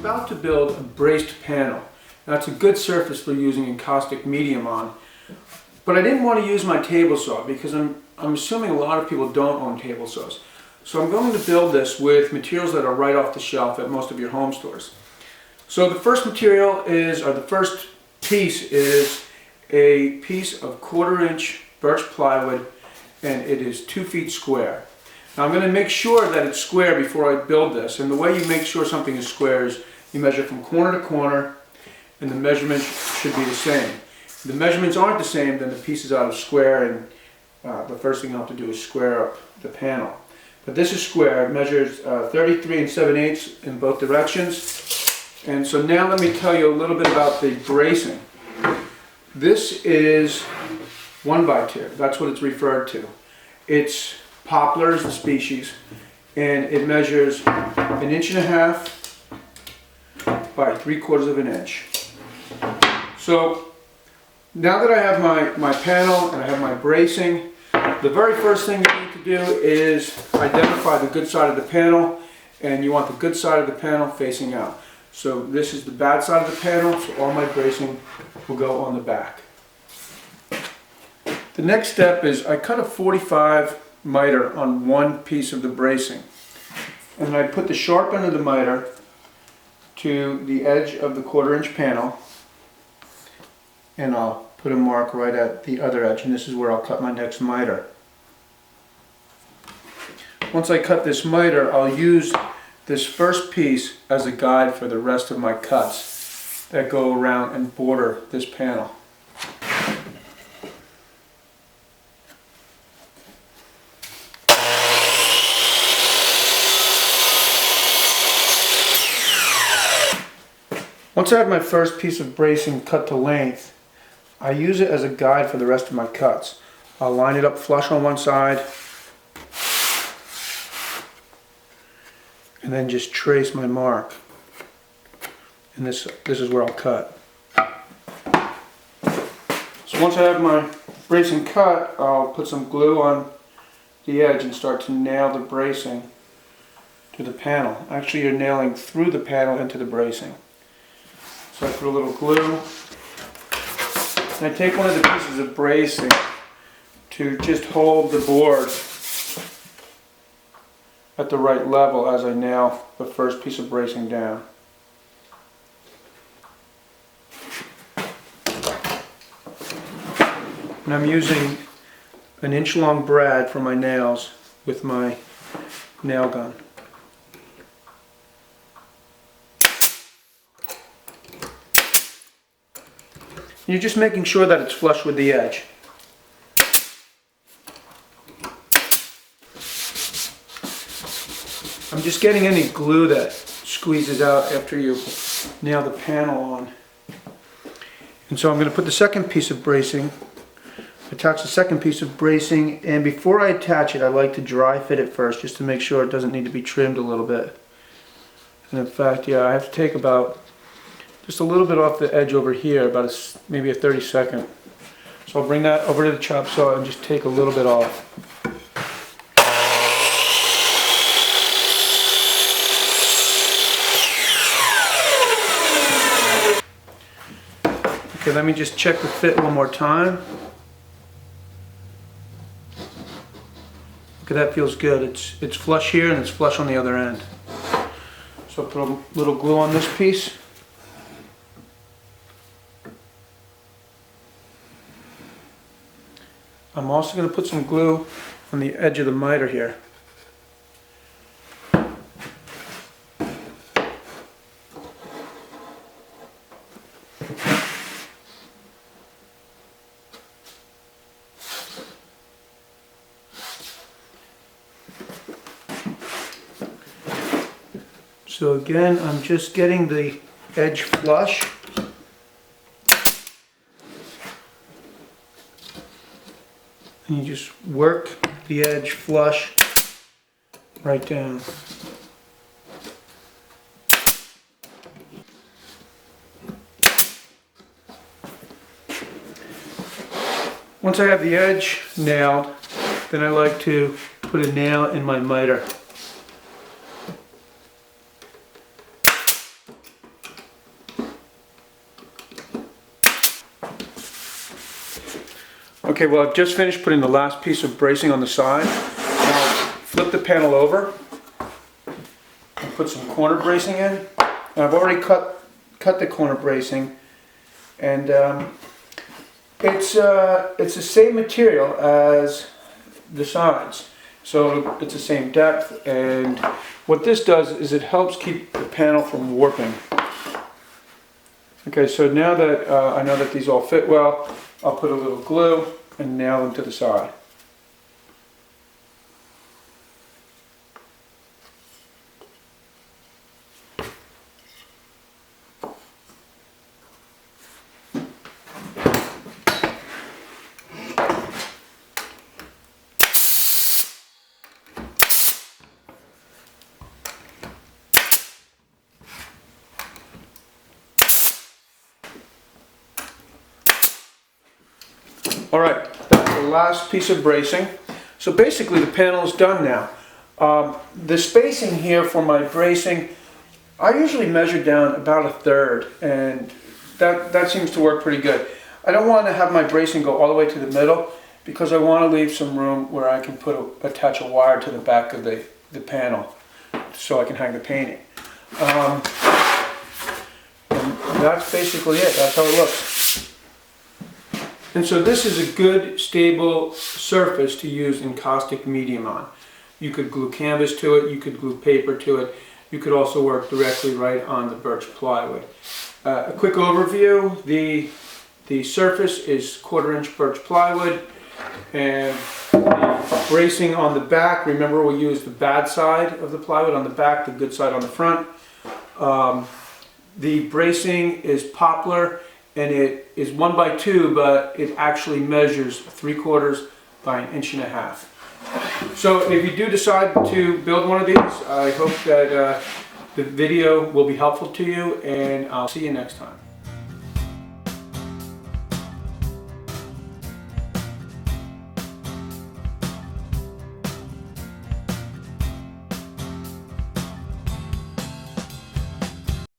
about to build a braced panel. Now it's a good surface for using encaustic medium on, but I didn't want to use my table saw because I'm assuming a lot of people don't own table saws. So I'm going to build this with materials that are right off the shelf at most of your home stores. So the first material is, or the first piece is a piece of 1/4 inch birch plywood, and it is 2 feet square. Now I'm going to make sure that it's square before I build this, and the way you make sure something is square is you measure from corner to corner, and the measurements should be the same. If the measurements aren't the same, then the piece is out of square, and the first thing I'll have to do is square up the panel. But this is square. It measures 33 7/8 in both directions. And so now let me tell you a little bit about the bracing. This is 1x2. That's what it's referred to. It's poplar is the species, and it measures 1.5 inches by 3/4 inch. So now that I have my panel and I have my bracing, the very first thing you need to do is identify the good side of the panel, and you want the good side of the panel facing out. So this is the bad side of the panel, so all my bracing will go on the back. The next step is I cut a 45 miter on one piece of the bracing, and I put the sharp end of the miter to the edge of the 1/4 inch panel, and I'll put a mark right at the other edge, and this is where I'll cut my next miter. Once I cut this miter, I'll use this first piece as a guide for the rest of my cuts that go around and border this panel. Once I have my first piece of bracing cut to length, I use it as a guide for the rest of my cuts. I'll line it up flush on one side, and then just trace my mark. And this is where I'll cut. So once I have my bracing cut, I'll put some glue on the edge and start to nail the bracing to the panel. Actually, you're nailing through the panel into the bracing. So I put a little glue, and I take one of the pieces of bracing to just hold the board at the right level as I nail the first piece of bracing down. And I'm using an 1-inch long brad for my nails with my nail gun. You're just making sure that it's flush with the edge. I'm just getting any glue that squeezes out after you nail the panel on. And so I'm going to put the second piece of bracing, attach the second piece of bracing, and before I attach it, I like to dry fit it first just to make sure it doesn't need to be trimmed a little bit. And in fact, yeah, I have to take about just a little bit off the edge over here, about maybe a 32nd. So I'll bring that over to the chop saw and just take a little bit off. Okay, let me just check the fit one more time. Okay, that feels good. It's flush here and it's flush on the other end. So I'll put a little glue on this piece. I'm also going to put some glue on the edge of the miter here. So again, I'm just getting the edge flush. And you just work the edge flush right down. Once I have the edge nailed, then I like to put a nail in my miter. Okay, well, I've just finished putting the last piece of bracing on the side. Now flip the panel over and put some corner bracing in. And I've already cut the corner bracing, and it's the same material as the sides, so it's the same depth. And what this does is it helps keep the panel from warping. Okay, so now that I know that these all fit well, I'll put a little glue and nail them to the side. Alright, that's the last piece of bracing. So basically the panel is done now. The spacing here for my bracing, I usually measure down about 1/3, and that seems to work pretty good. I don't want to have my bracing go all the way to the middle because I want to leave some room where I can attach a wire to the back of the panel so I can hang the painting. And that's basically it. That's how it looks. And so this is a good, stable surface to use encaustic medium on. You could glue canvas to it, you could glue paper to it, you could also work directly right on the birch plywood. A quick overview, the surface is 1/4 inch birch plywood, and the bracing on the back, remember we used the bad side of the plywood on the back, the good side on the front. The bracing is poplar, and it is 1x2, but it actually measures 3/4 by 1.5 inches. So if you do decide to build one of these, I hope that the video will be helpful to you, and I'll see you next time.